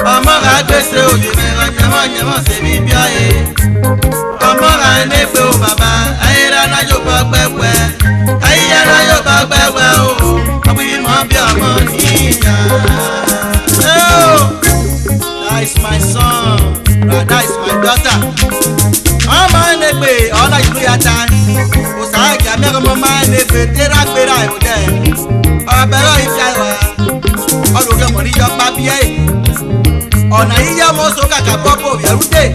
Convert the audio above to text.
Omonorenegbe se o de me nyama se bi bia e. Omonorenegbe o baba, ayira na yo gbegbe. Ayira na yo gbegbe o. Abi mo bi omo niya. Oh, that is my son. That is my daughter. Omonorenegbe ona ilu ya ta. O sa ga me ko Omonorenegbe tera gbera e o de. Obero ifia wa. Oluke mo ni yo pa bi e. Ona iya mo so kaka popo yerute.